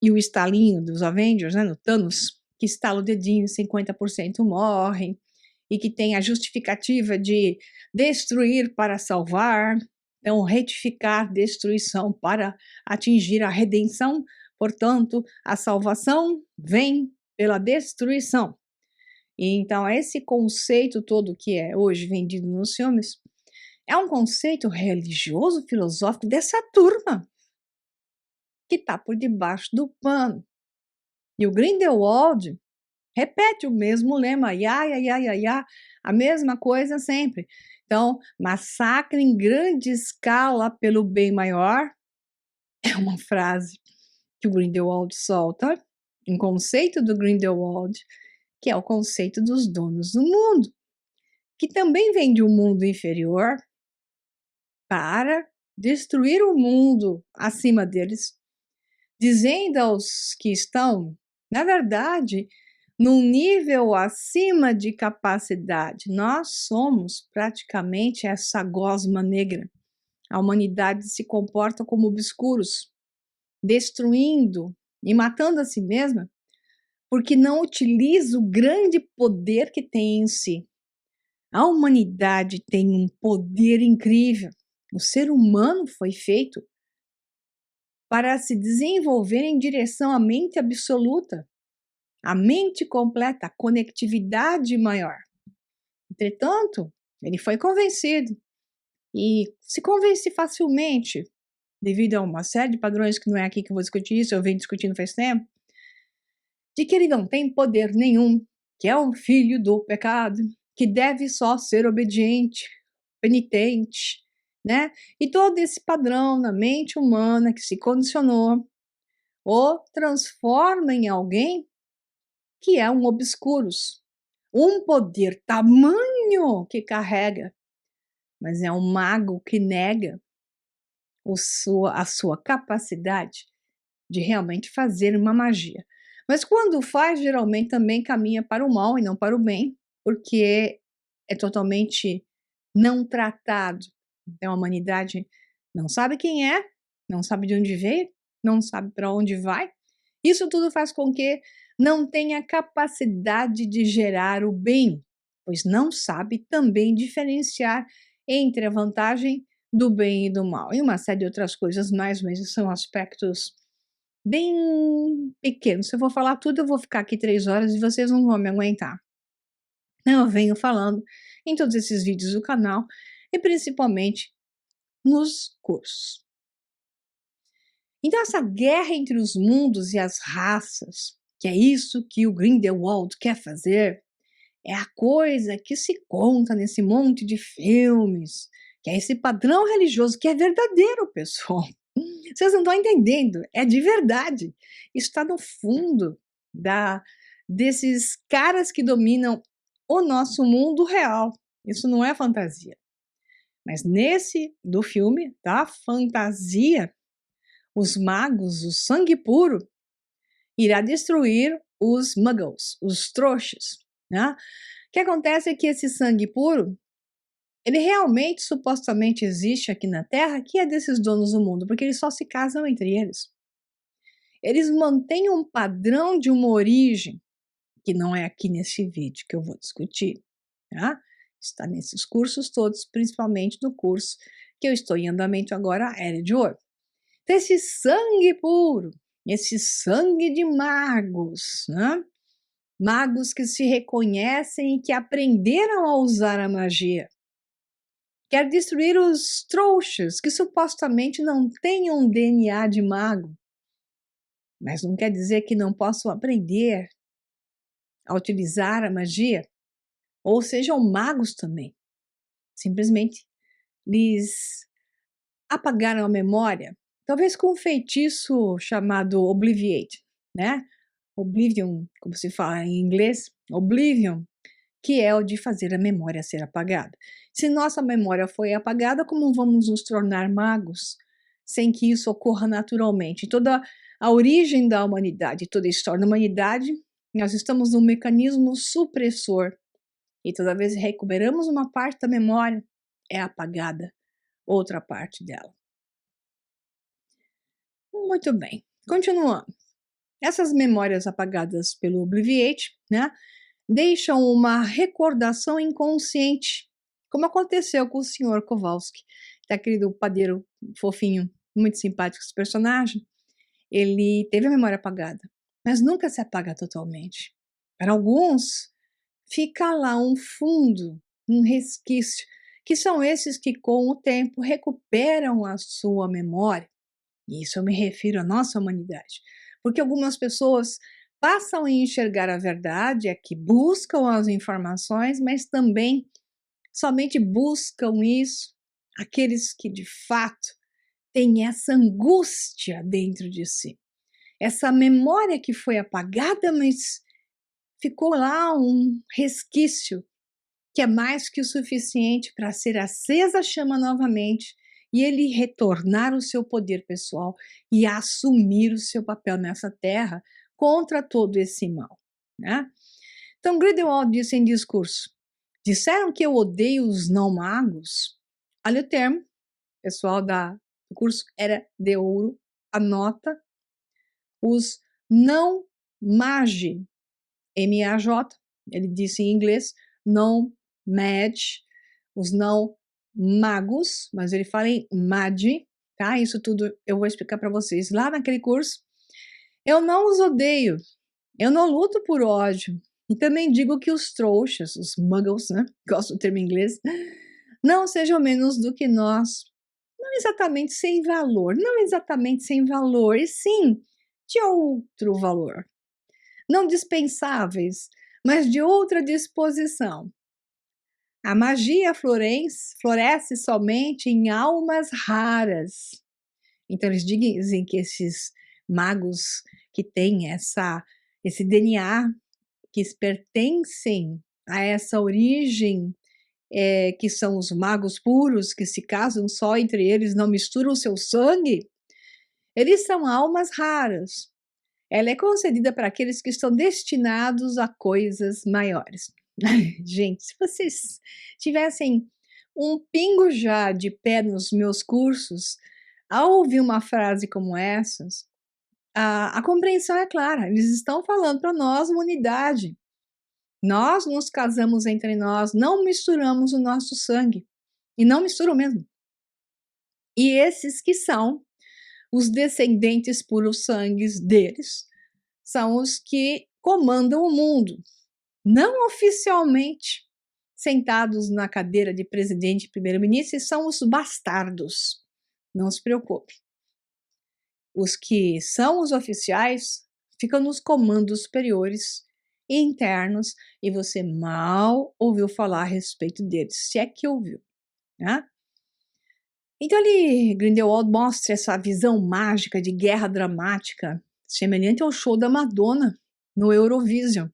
Speaker 1: e o estalinho dos Avengers, né, no Thanos, que estala o dedinho, 50% morrem, e que tem a justificativa de destruir para salvar, então retificar destruição para atingir a redenção, portanto, a salvação vem pela destruição. E então esse conceito todo que é hoje vendido nos filmes é um conceito religioso, filosófico dessa turma que está por debaixo do pano. E o Grindelwald repete o mesmo lema, ia, ia, ia, ia, ia, a mesma coisa sempre. Então, massacre em grande escala pelo bem maior é uma frase que o Grindelwald solta, um conceito do Grindelwald, que é o conceito dos donos do mundo, que também vem de um mundo inferior para destruir o mundo acima deles, dizendo aos que estão, na verdade, num nível acima de capacidade. Nós somos praticamente essa gosma negra. A humanidade se comporta como obscuros, destruindo e matando a si mesma, porque não utiliza o grande poder que tem em si. A humanidade tem um poder incrível. O ser humano foi feito para se desenvolver em direção à mente absoluta, à mente completa, à conectividade maior. Entretanto, ele foi convencido e se convence facilmente, devido a uma série de padrões que não é aqui que eu vou discutir isso, eu venho discutindo faz tempo, de que ele não tem poder nenhum, que é um filho do pecado, que deve só ser obediente, penitente, né? E todo esse padrão na mente humana que se condicionou o transforma em alguém que é um obscuros, um poder tamanho que carrega, mas é um mago que nega a sua capacidade de realmente fazer uma magia. Mas quando faz, geralmente também caminha para o mal e não para o bem, porque é totalmente não tratado. Então a humanidade não sabe quem é, não sabe de onde veio, não sabe para onde vai. Isso tudo faz com que não tenha capacidade de gerar o bem, pois não sabe também diferenciar entre a vantagem do bem e do mal. E uma série de outras coisas mais, mas são aspectos bem pequenos. Se eu vou falar tudo, eu vou ficar aqui 3 horas e vocês não vão me aguentar. Eu venho falando em todos esses vídeos do canal e principalmente nos cursos. Então essa guerra entre os mundos e as raças, que é isso que o Grindelwald quer fazer, é a coisa que se conta nesse monte de filmes, que é esse padrão religioso que é verdadeiro, pessoal. Vocês não estão entendendo, é de verdade. Isso está no fundo desses caras que dominam o nosso mundo real. Isso não é fantasia. Mas nesse do filme, da fantasia, os magos, o sangue puro, irá destruir os muggles, os trouxas, né? O que acontece é que esse sangue puro, ele realmente, supostamente, existe aqui na Terra, que é desses donos do mundo, porque eles só se casam entre eles. Eles mantêm um padrão de uma origem, que não é aqui nesse vídeo que eu vou discutir, tá? Está nesses cursos todos, principalmente no curso que eu estou em andamento agora, a Era de Ouro. Então, esse sangue puro, esse sangue de magos, né? Magos que se reconhecem e que aprenderam a usar a magia. Quer destruir os trouxas que supostamente não têm um DNA de mago. Mas não quer dizer que não possam aprender a utilizar a magia, ou sejam magos também. Simplesmente lhes apagaram a memória, talvez com um feitiço chamado Obliviate, né? Oblivion, como se fala em inglês, Oblivion, que é o de fazer a memória ser apagada. Se nossa memória foi apagada, como vamos nos tornar magos sem que isso ocorra naturalmente? Toda a origem da humanidade, toda a história da humanidade, nós estamos num mecanismo supressor. E toda vez que recuperamos uma parte da memória, é apagada outra parte dela. Muito bem, continuando. Essas memórias apagadas pelo Obliviate, né, deixam uma recordação inconsciente, como aconteceu com o Sr. Kowalski, daquele do padeiro fofinho, muito simpático esse personagem. Ele teve a memória apagada, mas nunca se apaga totalmente. Para alguns, fica lá um fundo, um resquício, que são esses que com o tempo recuperam a sua memória. E isso eu me refiro à nossa humanidade, porque algumas pessoas passam a enxergar a verdade, é que buscam as informações, mas também somente buscam isso aqueles que de fato têm essa angústia dentro de si. Essa memória que foi apagada, mas ficou lá um resquício que é mais que o suficiente para ser acesa a chama novamente e ele retornar o seu poder pessoal e assumir o seu papel nessa terra contra todo esse mal, né? Então Grindelwald disse em discurso: disseram que eu odeio os não magos. Olha o termo, pessoal do curso era de ouro, anota, os não magi, M-A-J, ele disse em inglês, não magi, os não magos, mas ele fala em magi, tá? Isso tudo eu vou explicar para vocês lá naquele curso. Eu não os odeio, eu não luto por ódio. E também digo que os trouxas, os muggles, né? Gosto do termo em inglês, não sejam menos do que nós. Não exatamente sem valor, não exatamente sem valor, e sim de outro valor. Não dispensáveis, mas de outra disposição. A magia floresce somente em almas raras. Então eles dizem que esses magos que têm esse DNA, que pertencem a essa origem, que são os magos puros, que se casam só entre eles, não misturam o seu sangue, eles são almas raras. Ela é concedida para aqueles que estão destinados a coisas maiores. Gente, se vocês tivessem um pingo já de pé nos meus cursos, ao ouvir uma frase como essas, a compreensão é clara. Eles estão falando para nós, humanidade. Nós nos casamos entre nós, não misturamos o nosso sangue. E não misturam mesmo. E esses que são os descendentes puros sangues deles, são os que comandam o mundo. Não oficialmente sentados na cadeira de presidente e primeiro-ministro, são os bastardos. Não se preocupe. Os que são os oficiais ficam nos comandos superiores e internos e você mal ouviu falar a respeito deles, se é que ouviu, né? Então Grindelwald mostra essa visão mágica de guerra dramática, semelhante ao show da Madonna no Eurovision.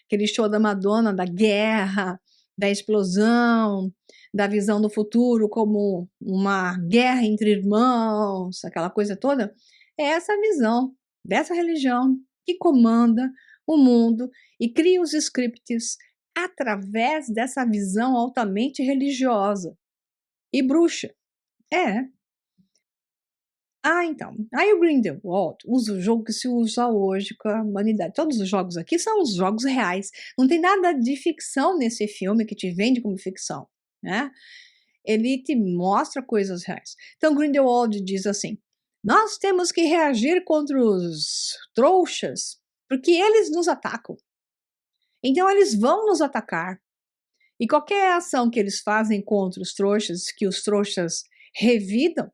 Speaker 1: Aquele show da Madonna, da guerra, da explosão, da visão do futuro como uma guerra entre irmãos, aquela coisa toda. É essa visão dessa religião que comanda o mundo e cria os scripts através dessa visão altamente religiosa e bruxa. É. Então. Aí o Grindelwald usa o jogo que se usa hoje com a humanidade. Todos os jogos aqui são os jogos reais. Não tem nada de ficção nesse filme que te vende como ficção, né? Ele te mostra coisas reais. Então Grindelwald diz assim: nós temos que reagir contra os trouxas, porque eles nos atacam. Então eles vão nos atacar. E qualquer ação que eles fazem contra os trouxas, que os trouxas revidam,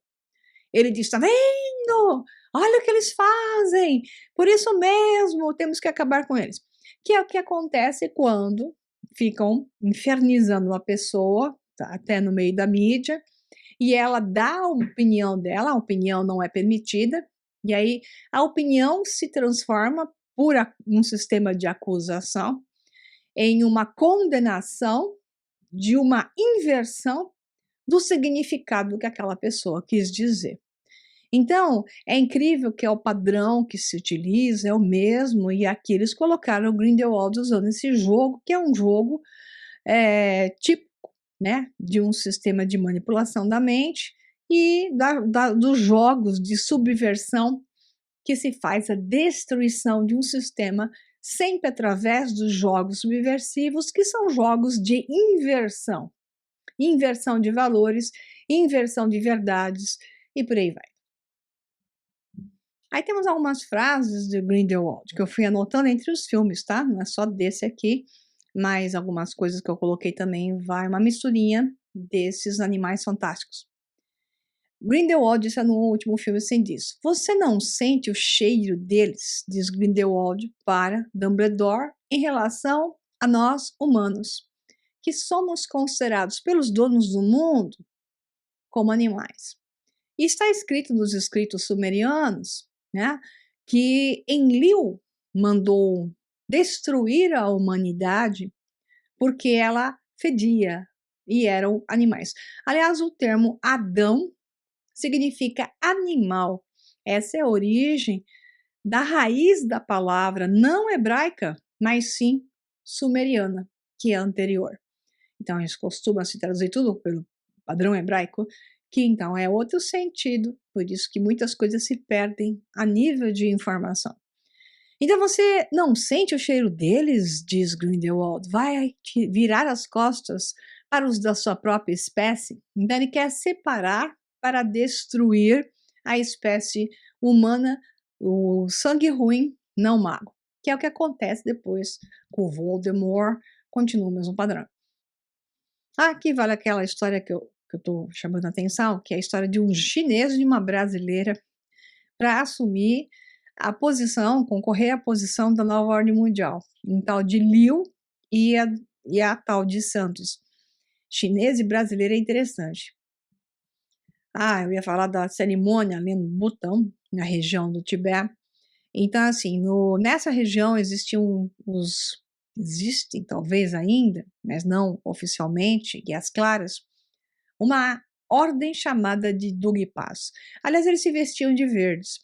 Speaker 1: ele diz: tá vendo? Olha o que eles fazem. Por isso mesmo, temos que acabar com eles. Que é o que acontece quando ficam infernizando uma pessoa, tá, até no meio da mídia, e ela dá a opinião dela, a opinião não é permitida, e aí a opinião se transforma por um sistema de acusação em uma condenação de uma inversão do significado que aquela pessoa quis dizer. Então, é incrível que é o padrão que se utiliza, é o mesmo, e aqui eles colocaram o Grindelwald usando esse jogo, que é um jogo típico, né, de um sistema de manipulação da mente e dos jogos de subversão que se faz a destruição de um sistema sempre através dos jogos subversivos, que são jogos de inversão. Inversão de valores, inversão de verdades e por aí vai. Aí temos algumas frases de Grindelwald que eu fui anotando entre os filmes, tá? Não é só desse aqui, mas algumas coisas que eu coloquei também vai uma misturinha desses animais fantásticos. Grindelwald disse no último filme assim diz: você não sente o cheiro deles, diz Grindelwald para Dumbledore, em relação a nós humanos, que somos considerados pelos donos do mundo como animais. E está escrito nos escritos sumerianos, né, que Enlil mandou destruir a humanidade porque ela fedia e eram animais. Aliás, o termo Adão significa animal. Essa é a origem da raiz da palavra, não hebraica, mas sim sumeriana, que é anterior. Então, a gente costuma se traduzir tudo pelo padrão hebraico, que então é outro sentido, por isso que muitas coisas se perdem a nível de informação. Então você não sente o cheiro deles, diz Grindelwald, vai virar as costas para os da sua própria espécie. Então ele quer separar para destruir a espécie humana, o sangue ruim, não mago, que é o que acontece depois com o Voldemort, continua o mesmo padrão. Aqui vale aquela história que eu estou chamando a atenção, que é a história de um chinês e de uma brasileira para assumir a posição, concorrer à posição da nova ordem mundial. Um tal de Liu e a tal de Santos. Chinês e brasileira é interessante. Eu ia falar da cerimônia ali no Butão, na região do Tibete. Então, assim, nessa região existem talvez ainda, mas não oficialmente, guias claras, uma ordem chamada de Dugpas. Aliás, eles se vestiam de verdes.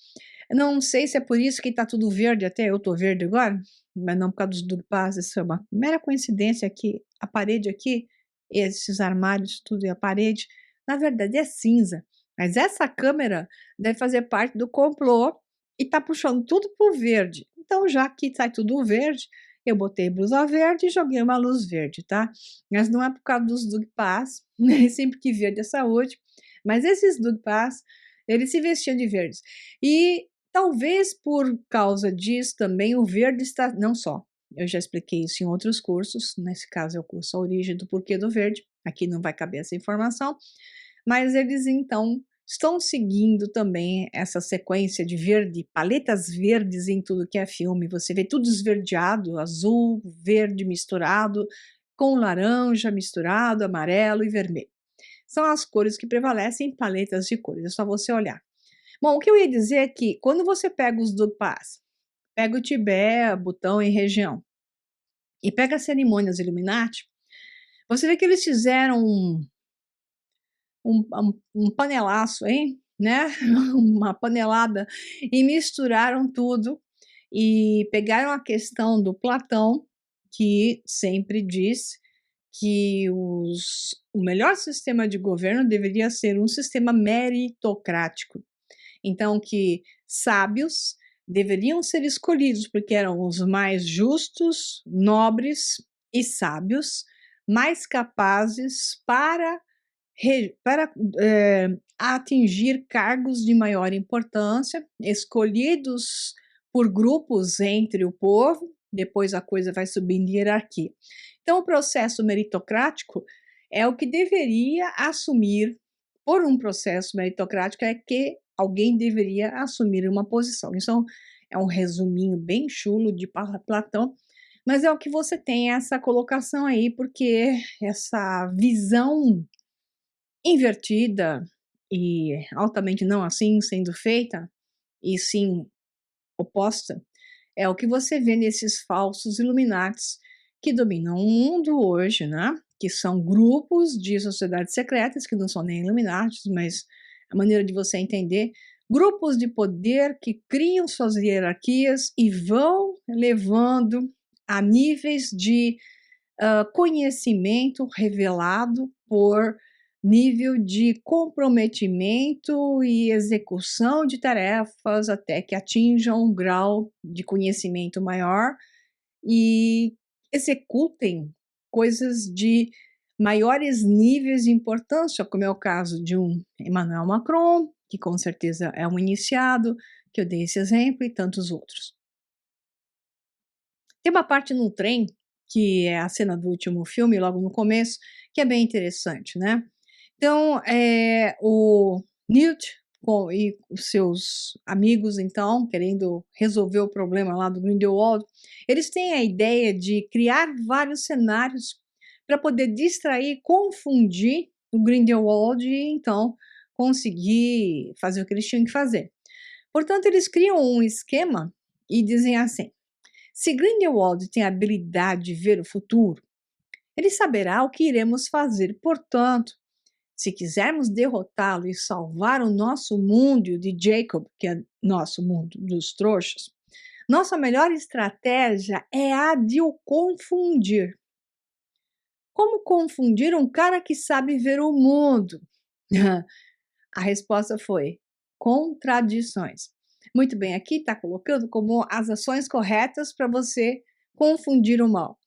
Speaker 1: Não sei se é por isso que está tudo verde, até eu estou verde agora, mas não por causa dos Dugpas, isso é uma mera coincidência que a parede aqui, esses armários, tudo e a parede, na verdade é cinza. Mas essa câmera deve fazer parte do complô e está puxando tudo para o verde. Então, já que sai tudo verde, eu botei blusa verde e joguei uma luz verde, tá? Mas não é por causa dos Dugpas, nem sempre que verde é saúde, mas esses Dugpas, eles se vestiam de verdes. E talvez por causa disso também o verde está, não só, eu já expliquei isso em outros cursos, nesse caso é o curso A Origem do Porquê do Verde, aqui não vai caber essa informação, mas eles então estão seguindo também essa sequência de verde, paletas verdes em tudo que é filme. Você vê tudo esverdeado, azul, verde misturado, com laranja misturado, amarelo e vermelho. São as cores que prevalecem em paletas de cores, é só você olhar. Bom, o que eu ia dizer é que quando você pega os Dugpas, pega o Tibete, Butão e região, e pega as cerimônias Illuminati, você vê que eles fizeram um panelaço, hein? Né? Uma panelada e misturaram tudo e pegaram a questão do Platão, que sempre diz que o melhor sistema de governo deveria ser um sistema meritocrático. Então, que sábios deveriam ser escolhidos porque eram os mais justos, nobres e sábios, mais capazes para atingir cargos de maior importância, escolhidos por grupos entre o povo, depois a coisa vai subindo em hierarquia. Então, o processo meritocrático é o que deveria assumir, por um processo meritocrático, é que alguém deveria assumir uma posição. Isso é um resuminho bem chulo de Platão, mas é o que você tem essa colocação aí, porque essa visão invertida e altamente não assim sendo feita, e sim oposta, é o que você vê nesses falsos Illuminatis que dominam o mundo hoje, né? Que são grupos de sociedades secretas, que não são nem Illuminatis, mas a maneira de você entender, grupos de poder que criam suas hierarquias e vão levando a níveis de conhecimento revelado por nível de comprometimento e execução de tarefas até que atinjam um grau de conhecimento maior e executem coisas de maiores níveis de importância, como é o caso de um Emmanuel Macron, que com certeza é um iniciado, que eu dei esse exemplo, e tantos outros. Tem uma parte no trem, que é a cena do último filme, logo no começo, que é bem interessante, né? Então, o Newt e os seus amigos, então, querendo resolver o problema lá do Grindelwald, eles têm a ideia de criar vários cenários para poder distrair, confundir o Grindelwald e, então, conseguir fazer o que eles tinham que fazer. Portanto, eles criam um esquema e dizem assim: se Grindelwald tem a habilidade de ver o futuro, ele saberá o que iremos fazer. Portanto, Se quisermos derrotá-lo e salvar o nosso mundo de Jacob, que é nosso mundo dos trouxas, nossa melhor estratégia é a de o confundir. Como confundir um cara que sabe ver o mundo? A resposta foi contradições. Muito bem, aqui está colocando como as ações corretas para você confundir o mal.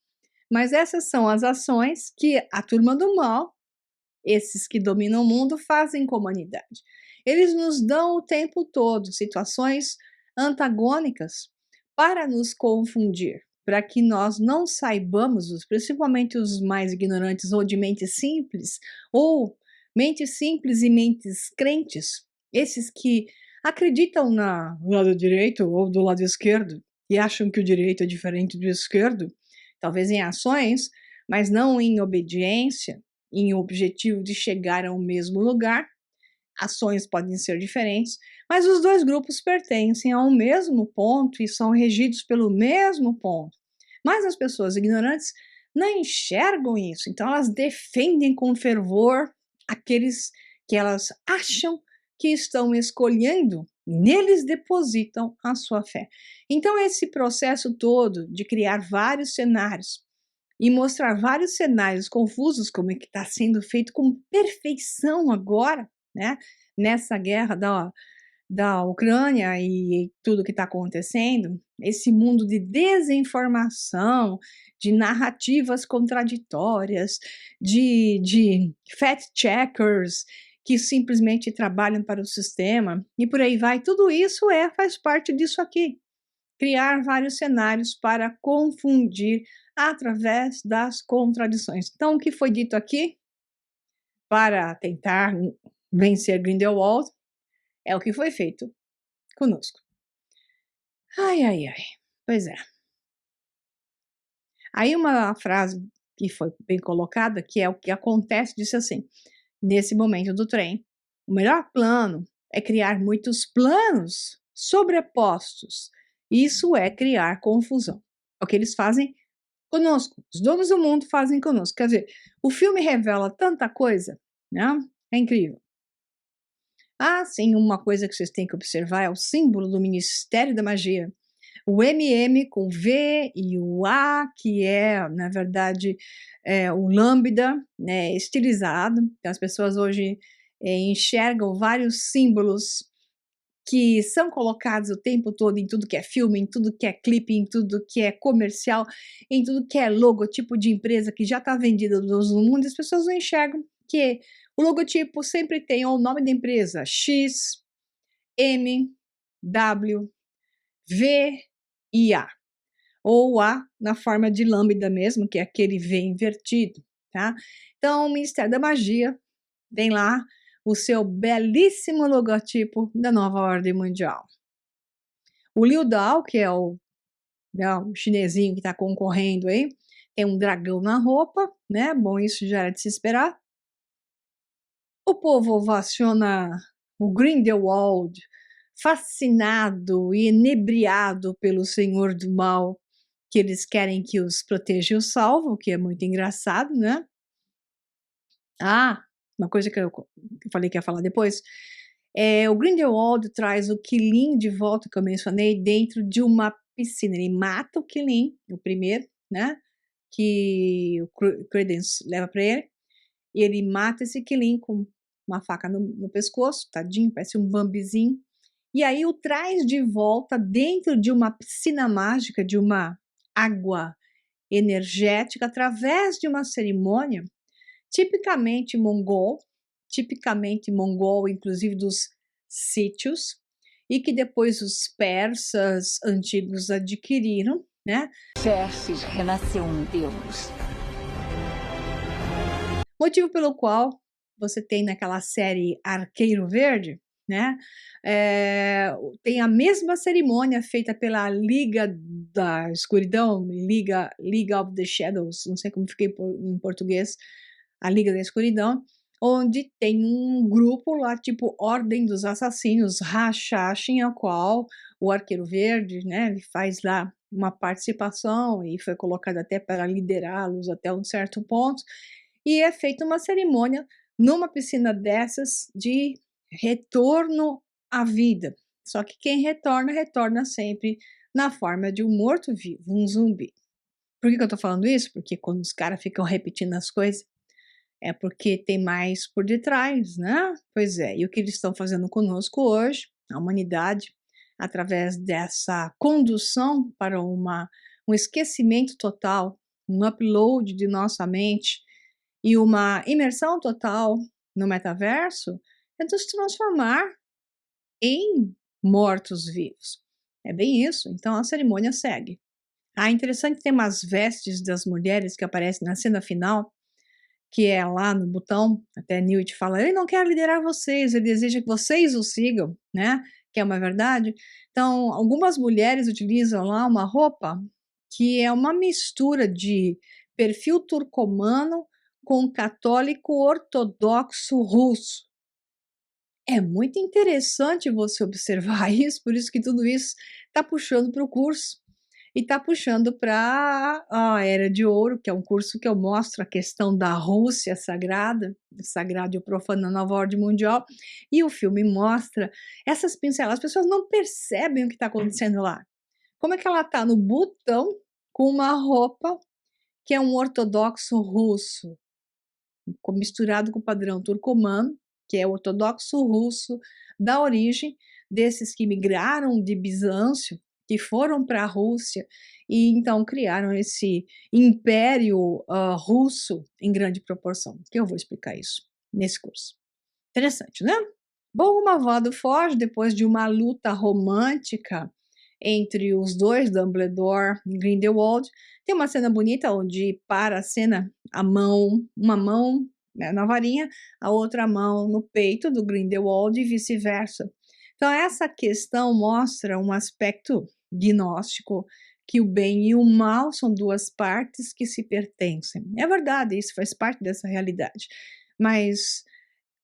Speaker 1: Mas essas são as ações que a turma do mal, esses que dominam o mundo, fazem com a humanidade. Eles nos dão o tempo todo situações antagônicas para nos confundir, para que nós não saibamos, principalmente os mais ignorantes ou de mente simples, ou mentes simples e mentes crentes, esses que acreditam no lado direito ou do lado esquerdo e acham que o direito é diferente do esquerdo, talvez em ações, mas não em obediência, em objetivo de chegar ao mesmo lugar. Ações podem ser diferentes, mas os dois grupos pertencem ao mesmo ponto e são regidos pelo mesmo ponto. Mas as pessoas ignorantes não enxergam isso, então elas defendem com fervor aqueles que elas acham que estão escolhendo, neles depositam a sua fé. Então esse processo todo de criar vários cenários e mostrar vários cenários confusos, como é que está sendo feito com perfeição agora, né? Nessa guerra da Ucrânia e tudo que está acontecendo, esse mundo de desinformação, de narrativas contraditórias, de fact-checkers que simplesmente trabalham para o sistema e por aí vai, tudo isso faz parte disso aqui. Criar vários cenários para confundir através das contradições. Então, o que foi dito aqui para tentar vencer Grindelwald é o que foi feito conosco. Ai, ai, ai. Pois é. Aí uma frase que foi bem colocada, que é o que acontece, disse assim, nesse momento do trem, o melhor plano é criar muitos planos sobrepostos. Isso é criar confusão. É o que eles fazem conosco. Os donos do mundo fazem conosco. Quer dizer, o filme revela tanta coisa, né? É incrível. Ah, sim, uma coisa que vocês têm que observar é o símbolo do Ministério da Magia. O MM com V e o A, que é, na verdade, o lambda, né, estilizado. Então, as pessoas hoje enxergam vários símbolos que são colocados o tempo todo em tudo que é filme, em tudo que é clipe, em tudo que é comercial, em tudo que é logotipo de empresa que já está vendida no mundo, as pessoas não enxergam que o logotipo sempre tem o nome da empresa, X, M, W, V e A. Ou A na forma de lambda mesmo, que é aquele V invertido, tá? Então, o Ministério da Magia tem lá o seu belíssimo logotipo da nova ordem mundial. O Liu Dao, que é o chinesinho que está concorrendo aí, tem um dragão na roupa, né? Bom, isso já era de se esperar. O povo ovaciona o Grindelwald, fascinado e enebriado pelo Senhor do Mal, que eles querem que os proteja e os salve, o que é muito engraçado, né? Ah, uma coisa que eu falei que ia falar depois, o Grindelwald traz o Quilin de volta, que eu mencionei, dentro de uma piscina. Ele mata o Quilin, o primeiro, né? Que o Credence leva para ele, e ele mata esse Quilin com uma faca no pescoço, tadinho, parece um bambizinho, e aí o traz de volta dentro de uma piscina mágica, de uma água energética, através de uma cerimônia tipicamente mongol, inclusive dos sítios, e que depois os persas antigos adquiriram, né?
Speaker 2: Xerxes renasceu um deus.
Speaker 1: Motivo pelo qual você tem naquela série Arqueiro Verde, né? Tem a mesma cerimônia feita pela Liga da Escuridão, League of the Shadows, não sei como fiquei em português, a Liga da Escuridão, onde tem um grupo lá, tipo Ordem dos Assassinos, Rashashin, a qual o Arqueiro Verde, né, ele faz lá uma participação e foi colocado até para liderá-los até um certo ponto, e é feita uma cerimônia numa piscina dessas de retorno à vida. Só que quem retorna, retorna sempre na forma de um morto-vivo, um zumbi. Por que eu tô falando isso? Porque quando os caras ficam repetindo as coisas, é porque tem mais por detrás, né? Pois é, e o que eles estão fazendo conosco hoje, a humanidade, através dessa condução para um esquecimento total, um upload de nossa mente e uma imersão total no metaverso, é nos transformar em mortos-vivos. É bem isso. Então a cerimônia segue. Ah, interessante, tem umas vestes das mulheres que aparecem na cena final, que é lá no botão, até Newt fala, ele não quer liderar vocês, ele deseja que vocês o sigam, né? Que é uma verdade. Então, algumas mulheres utilizam lá uma roupa que é uma mistura de perfil turcomano com católico ortodoxo russo. É muito interessante você observar isso, por isso que tudo isso está puxando para o curso e está puxando para a Era de Ouro, que é um curso que eu mostro a questão da Rússia sagrada, sagrado e o profano na nova ordem mundial, e o filme mostra essas pinceladas. As pessoas não percebem o que está acontecendo lá. Como é que ela está no botão com uma roupa que é um ortodoxo russo, misturado com o padrão turcomano, que é o ortodoxo russo, da origem desses que migraram de Bizâncio, que foram para a Rússia e então criaram esse império russo em grande proporção, que eu vou explicar isso nesse curso. Interessante, né? Bom, o malvado foge depois de uma luta romântica entre os dois, Dumbledore e Grindelwald. Tem uma cena bonita onde para a cena a mão, uma mão, né, na varinha, a outra mão no peito do Grindelwald e vice-versa. Então essa questão mostra um aspecto gnóstico, que o bem e o mal são duas partes que se pertencem. É verdade, isso faz parte dessa realidade. Mas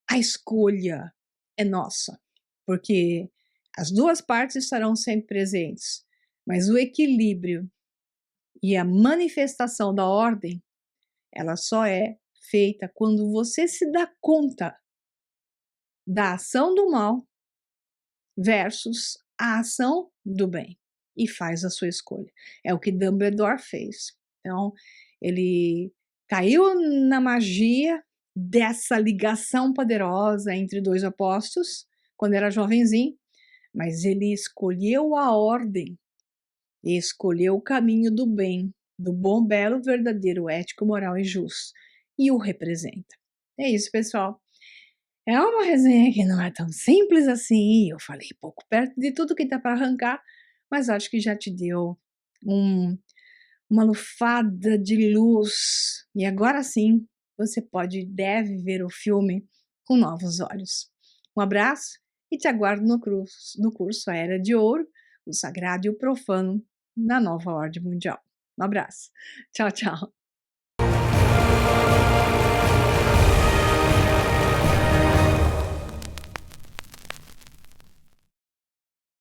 Speaker 1: a escolha é nossa, porque as duas partes estarão sempre presentes, mas o equilíbrio e a manifestação da ordem, ela só é feita quando você se dá conta da ação do mal versus a ação do bem e faz a sua escolha. É o que Dumbledore fez. Então, ele caiu na magia dessa ligação poderosa entre dois opostos quando era jovenzinho, mas ele escolheu a ordem, e escolheu o caminho do bem, do bom, belo, verdadeiro, ético, moral e justo, e o representa. É isso, pessoal. É uma resenha que não é tão simples assim, eu falei pouco perto de tudo que dá para arrancar, mas acho que já te deu uma lufada de luz, e agora sim, você pode e deve ver o filme com novos olhos. Um abraço e te aguardo no curso A Era de Ouro, o Sagrado e o Profano na Nova Ordem Mundial. Um abraço. Tchau, tchau.